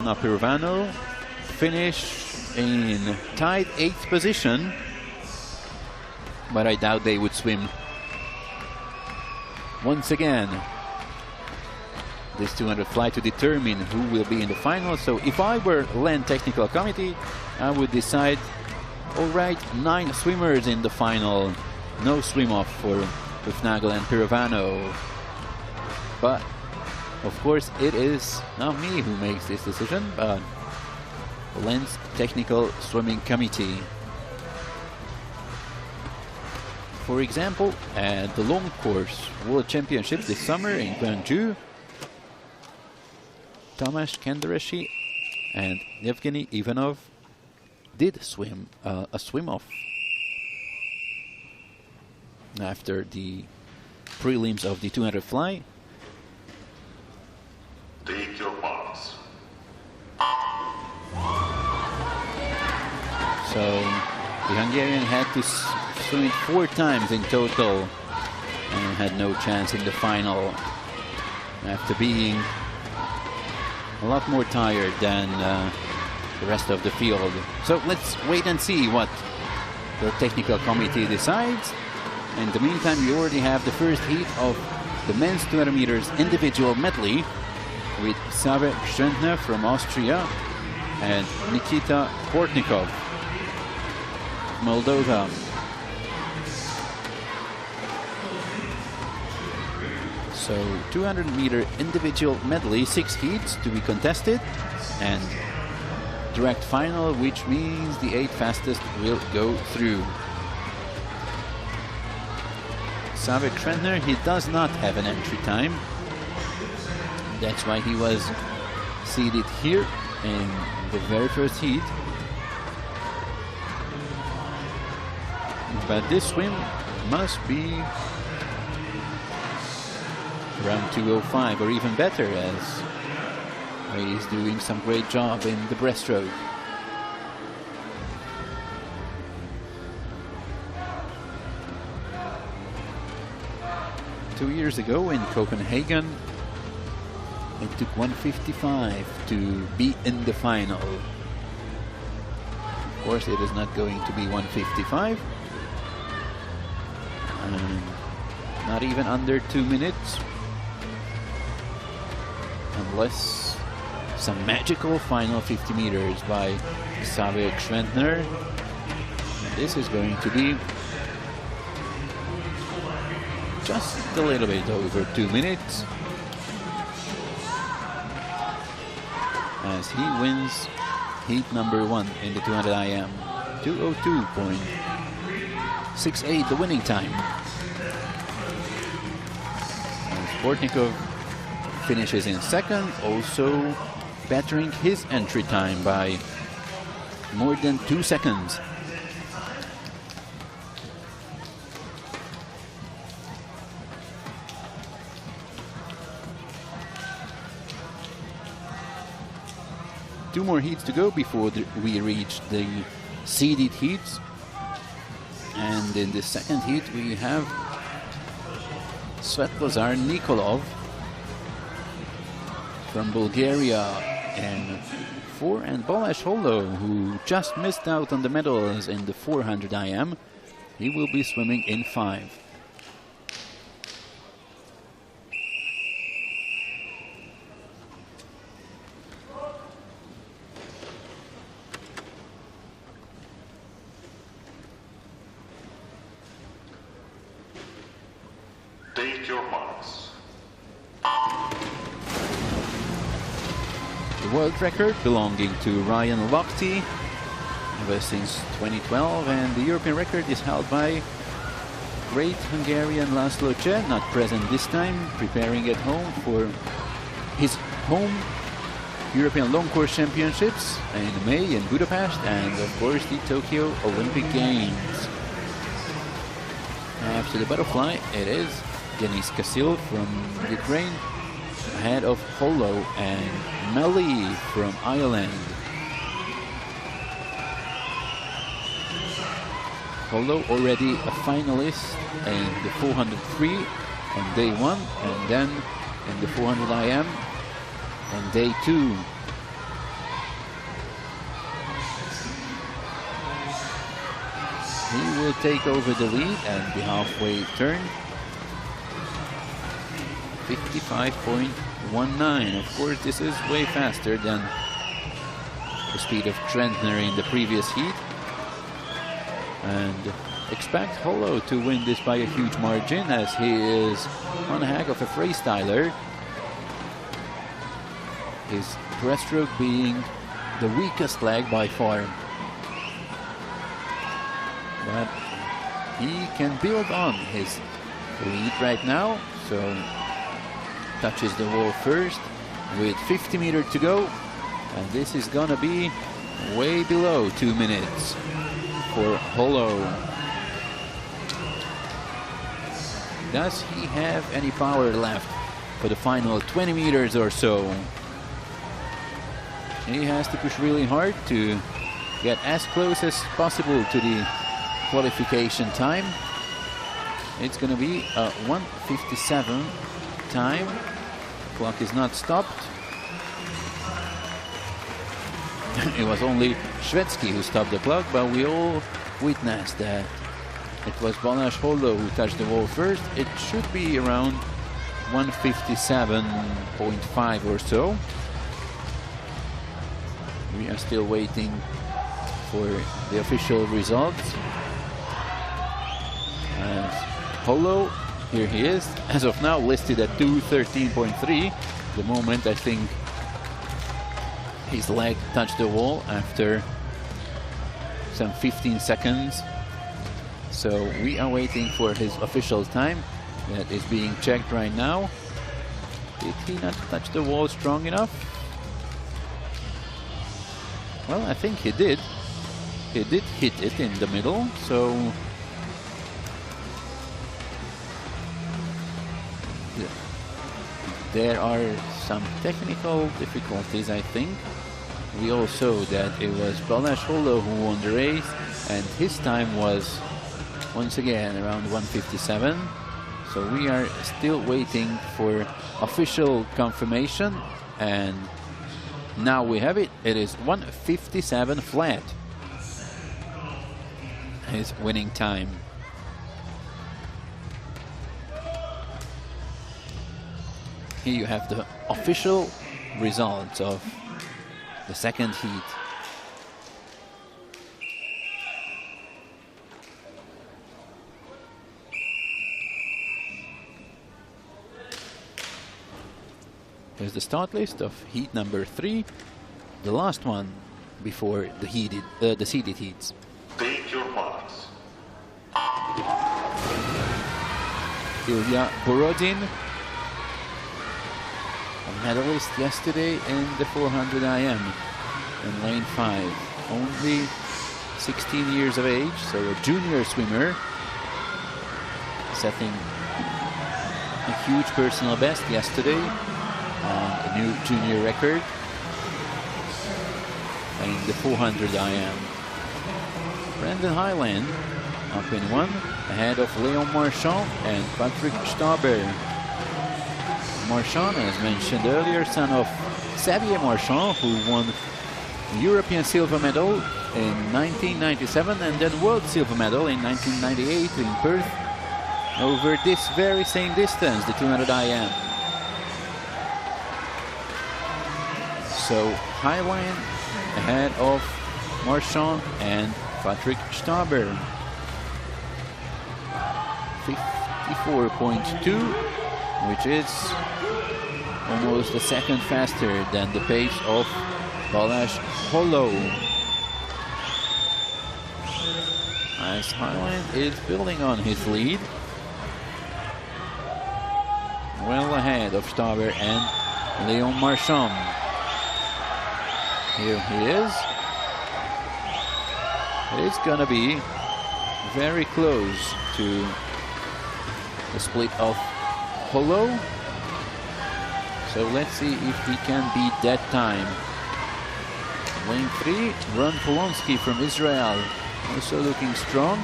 of Pirvano finish in tied 8th position, but I doubt they would swim once again this 200 fly to determine who will be in the final. So if I were land technical committee, I would decide, all right, 9 swimmers in the final, no swim off for Hufnagel and Pirvano. But of course it is not me who makes this decision, but the Lens Technical Swimming Committee. For example, at the long course World Championships this summer in Gwangju, Tomasz Kendereshi and Yevgeny Ivanov did swim a swim-off after the prelims of the 200 fly. Take your marks. So the Hungarian had to swim it 4 times in total and had no chance in the final after being a lot more tired than the rest of the field. So let's wait and see what the technical committee decides. In the meantime, you already have the first heat of the men's 200 meters individual medley with Save Schentner from Austria and Nikita Portnikov, Moldova. So 200 meter individual medley, 6 heats to be contested and direct final, which means the 8 fastest will go through. Save Schentner, he does not have an entry time. That's why he was seeded here in the very first heat. But this swim must be around 2:05 or even better, as he's doing some great job in the breaststroke. Two years ago in Copenhagen, it took 1:55 to be in the final. Of course, it is not going to be 1:55. Not even under 2 minutes. Unless some magical final 50 meters by Save Schentner. This is going to be just a little bit over 2 minutes, as he wins heat number 1 in the 200 IM. 2:02.68 the winning time. And Portnikov finishes in second, also bettering his entry time by more than 2 seconds. Two more heats to go before we reach the seeded heats. And in the second heat we have Svetlozar Nikolov from Bulgaria in 4, and Balázs Holló, who just missed out on the medals in the 400 IM. He will be swimming in 5. Take your marks. The world record belonging to Ryan Lochte ever since 2012, and the European record is held by great Hungarian Laszlo Cseh, not present this time, preparing at home for his home European Long Course Championships in May in Budapest, and of course the Tokyo Olympic Games. After the butterfly, it is Denis Kasil from Ukraine, ahead of Holló and Medley from Ireland. Holló already a finalist in the 403 on day 1, and then in the 400 IM on day 2. he will take over the lead and the halfway turn. 55.19. Of course, this is way faster than the speed of Trentner in the previous heat. And expect Hollow to win this by a huge margin, as he is one heck of a freestyler. His breaststroke being the weakest leg by far. But he can build on his lead right now, so touches the wall first with 50 meters to go, and this is gonna be way below 2 minutes for Hollow. Does he have any power left for the final 20 meters or so? He has to push really hard to get as close as possible to the qualification time. It's going to be a 1:57 time. Clock is not stopped. It was only Shvedsky who stopped the clock, but we all witnessed that it was Balázs Holló who touched the wall first. It should be around 1:57.5 or so. We are still waiting for the official results. As Holló, here he is, as of now listed at 2:13.3. The moment I think his leg touched the wall after some 15 seconds. So we are waiting for his official time. That is being checked right now. Did he not touch the wall strong enough? Well, I think he did. He did hit it in the middle, so there are some technical difficulties, I think. We all saw that it was Balázs Holló who won the race, and his time was once again around 1:57. So we are still waiting for official confirmation, and now we have it. It is 1:57 flat. His winning time. Here you have the official results of the second heat. Here's the start list of heat number 3, the last one before the seeded heats. Take your marks. Ilya Borodin, a medalist yesterday in the 400 IM in lane 5. Only 16 years of age, so a junior swimmer, setting a huge personal best yesterday and a new junior record in the 400 IM. Brendan Highland up in 1, ahead of Léon Marchand and Patrick Stauber. Marchand, as mentioned earlier, son of Xavier Marchand, who won European silver medal in 1997 and then world silver medal in 1998 in Perth over this very same distance, the 200 IM. So Highland ahead of Marchand and Patrick Stauber. 54.2, which is almost a second faster than the pace of Balázs Holló. As Highland is building on his lead, well ahead of Stauber and Léon Marchand. Here he is. It's gonna be very close to the split of Holló. So let's see if he can beat that time. Lane 3, Ron Polonsky from Israel, also looking strong.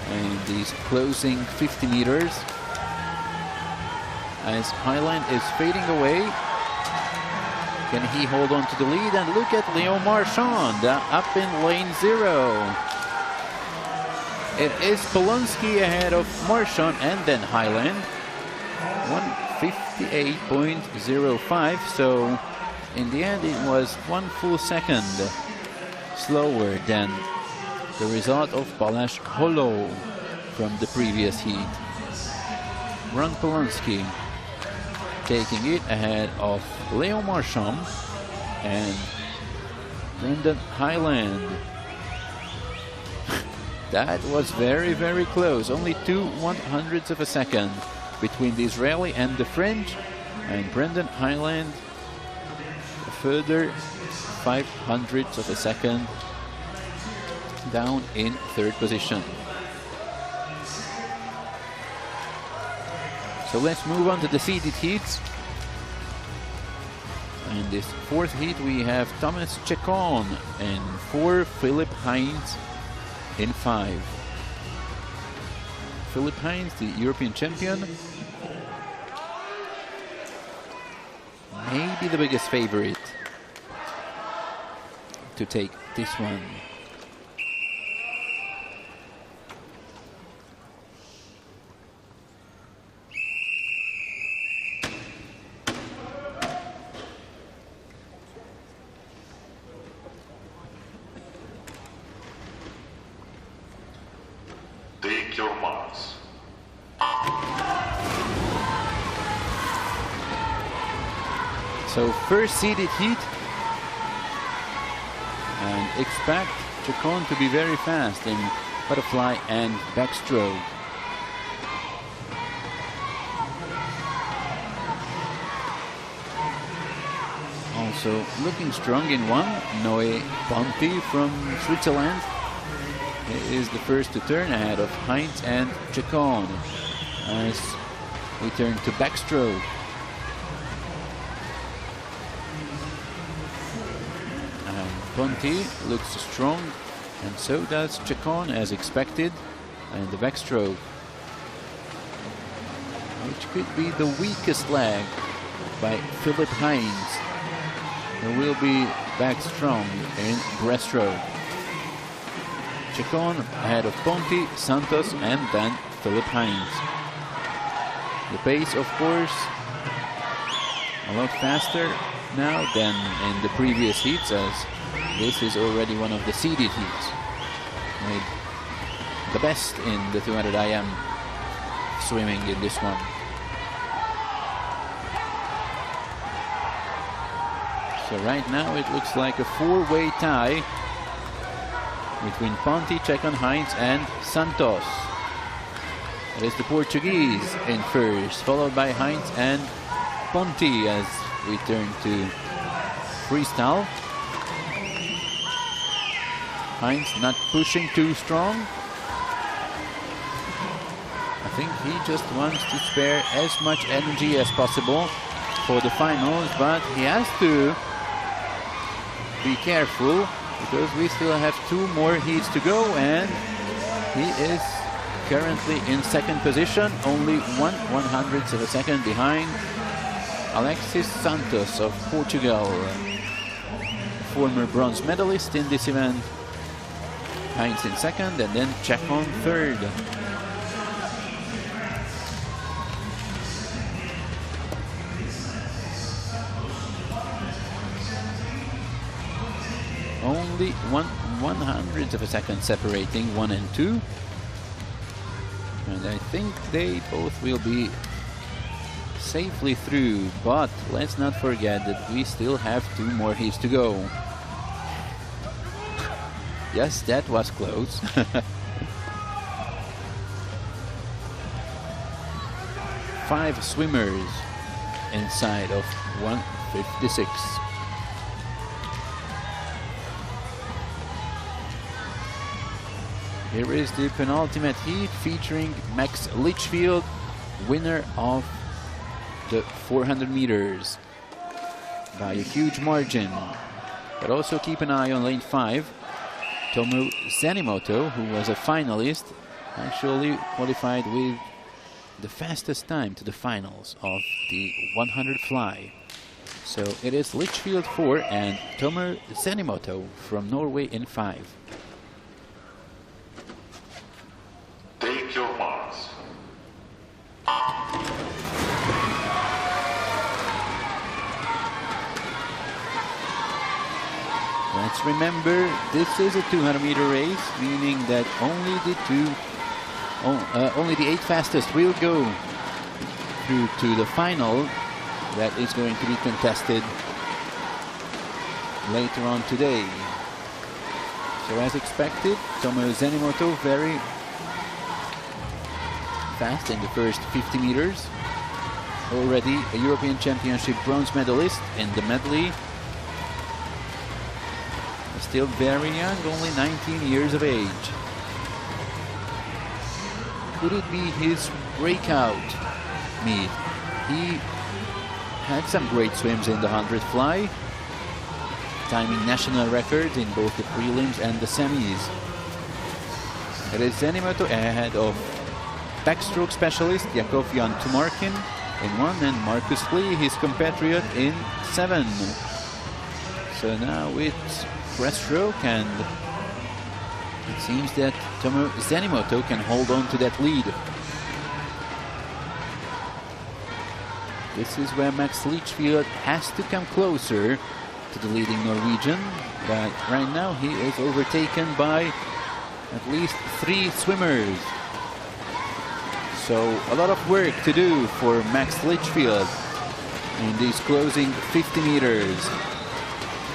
And these closing 50 meters. As Highland is fading away. Can he hold on to the lead? And look at Léon Marchand up in lane 0. it is Polonsky ahead of Marchand and then Highland. 1:58.05. So in the end, it was 1 full second slower than the result of Balázs Holó from the previous heat. Ron Polonsky taking it ahead of Leo Marchand and Brendan Highland. That was very, very close. Only 2/100ths of a second between the Israeli and the French. And Brendan Highland a further 500ths of a second down in third position. So let's move on to the seeded heats. In this fourth heat we have Thomas Chacon in 4, Philipp Heinz in 5. Philipp Heinz, the European champion, maybe the biggest favorite to take this one. Take your marks. So first seeded heat, and expect Chacon to be very fast in butterfly and backstroke. Also looking strong in one, Noé Ponti from Switzerland. He is the first to turn ahead of Heinz and Chacon as we turn to backstroke. And Ponti looks strong, and so does Chacon as expected. And the backstroke, which could be the weakest leg by Philipp Heinz, who will be back strong in breaststroke. Chacon ahead of Ponti, Santos, and then Philipp Heinz. The pace, of course, a lot faster now than in the previous heats, as this is already one of the seeded heats. Made the best in the 200 IM swimming in this one. So right now it looks like a four-way tie between Ponti, Chacon, Heinz, and Santos. It is the Portuguese in first, followed by Heinz and Ponti as we turn to freestyle. Heinz not pushing too strong. I think he just wants to spare as much energy as possible for the finals, but he has to be careful because we still have 2 more heats to go, and he is currently in second position, only 1/100th of a second behind Alexis Santos of Portugal, former bronze medalist in this event. Heinz in second, and then Chacon third. Only 1/100th of a second separating 1 and 2. And I think they both will be safely through, but let's not forget that we still have 2 more heats to go. Yes, that was close. Five swimmers inside of 1:56. Here is the penultimate heat featuring Max Litchfield, winner of the 400 meters by a huge margin. But also keep an eye on lane 5. Tomu Zenimoto, who was a finalist, actually qualified with the fastest time to the finals of the 100 fly. So it is Litchfield 4 and Tomu Zenimoto from Norway in 5. Let's remember, this is a 200-meter race, meaning that only the 8 fastest will go through to the final. That is going to be contested later on today. So as expected, Tomo Zenimoto very fast in the first 50 meters. Already a European Championship bronze medalist in the medley. Still very young, only 19 years of age. Could it be his breakout meet? He had some great swims in the 100 fly, timing national records in both the prelims and the semis. It is Zenimoto ahead of backstroke specialist Jakov Jan Tumarkin in 1 and Marcus Lee, his compatriot, in 7. So now it's breaststroke, and it seems that Tomo Zenimoto can hold on to that lead. This is where Max Litchfield has to come closer to the leading Norwegian, but right now he is overtaken by at least 3 swimmers. So a lot of work to do for Max Litchfield in these closing 50 meters.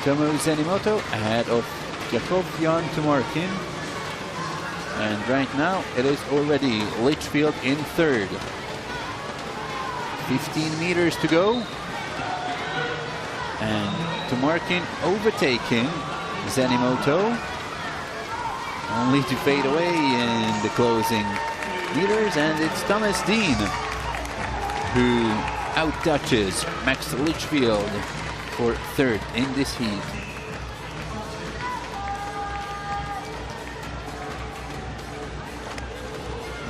Tomo Zenimoto ahead of Jakov Jan Tumarkin, and right now it is already Litchfield in 3rd. 15 meters to go, and Tumarkin overtaking Zenimoto, only to fade away in the closing meters, and it's Thomas Dean who outtouches Max Litchfield for 3rd in this heat.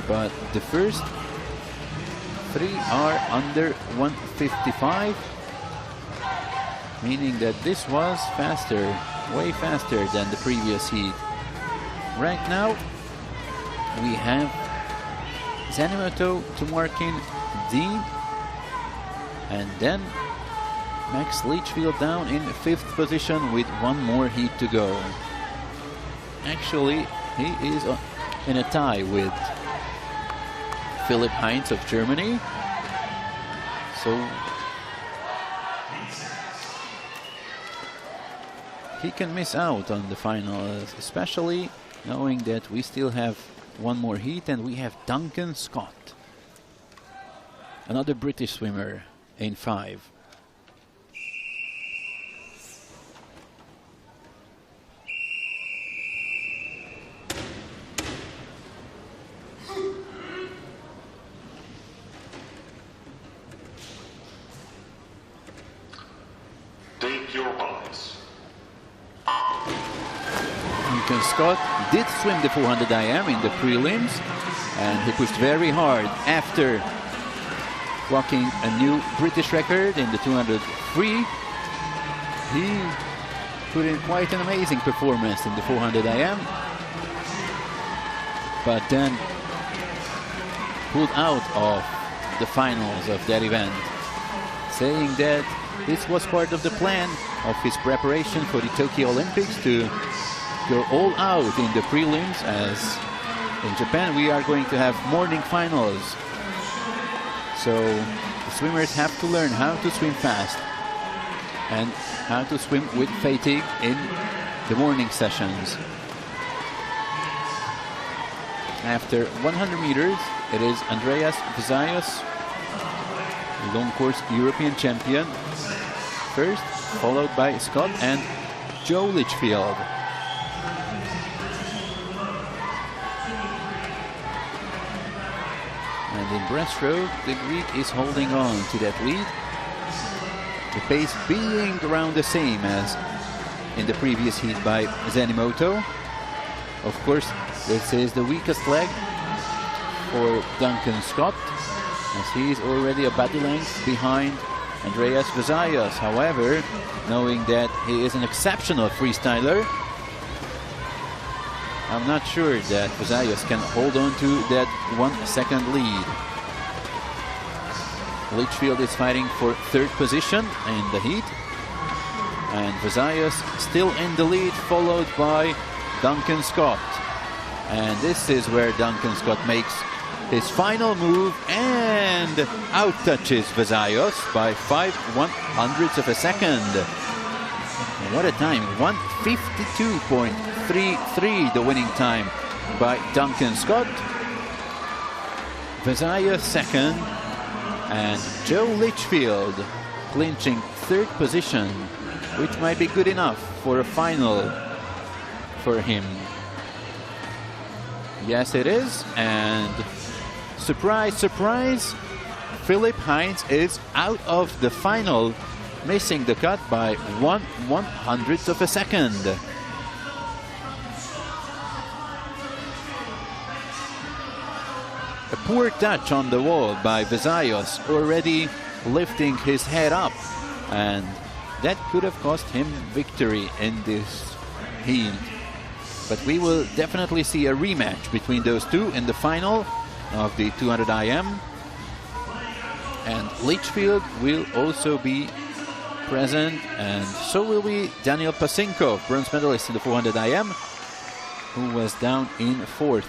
But the first 3 are under 1:55, meaning that this was faster, way faster than the previous heat. Right now we have Zenimoto, Tumarkin, Dean, and then Max Litchfield down in 5th position with 1 more heat to go. Actually, he is in a tie with Philipp Heinz of Germany. So he can miss out on the finals, especially knowing that we still have 1 more heat and we have Duncan Scott, another British swimmer, in 5. Take your marks. Duncan Scott did swim the 400 IM in the prelims, and he pushed very hard after clocking a new British record in the 200 free. He put in quite an amazing performance in the 400 IM, but then pulled out of the finals of that event, saying that this was part of the plan of his preparation for the Tokyo Olympics, to go all out in the prelims, as in Japan we are going to have morning finals. So the swimmers have to learn how to swim fast and how to swim with fatigue in the morning sessions. After 100 meters, it is Andreas Vizayas, long course European champion, first, followed by Scott and Joe Litchfield. And in breaststroke, the Greek is holding on to that lead. The pace being around the same as in the previous heat by Zenimoto. Of course, this is the weakest leg for Duncan Scott, as he is already a body length behind Andreas Vizayas. However, knowing that he is an exceptional freestyler, I'm not sure that Vizayas can hold on to that 1 second lead. Litchfield is fighting for 3rd position in the heat, and Vazaios still in the lead, followed by Duncan Scott. And this is where Duncan Scott makes his final move and out-touches Vazaios by 5/100ths of a second. And what a time, 1:52.33, the winning time by Duncan Scott. Vazaios second, and Joe Litchfield clinching third position, which might be good enough for a final for him. Yes, it is, and surprise, surprise, Philipp Heinz is out of the final, missing the cut by 1/100th of a second. A poor touch on the wall by Vazaios, already lifting his head up, and that could have cost him victory in this heat. But we will definitely see a rematch between those two in the final of the 200 IM. And Litchfield will also be present, and so will be Daniel Pasinko, bronze medalist in the 400 IM, who was down in fourth.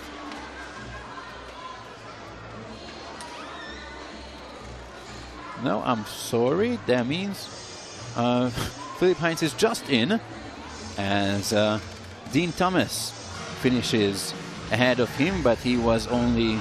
No, I'm sorry, that means Philipp Heinz is just in, as Dean Thomas finishes ahead of him, but he was only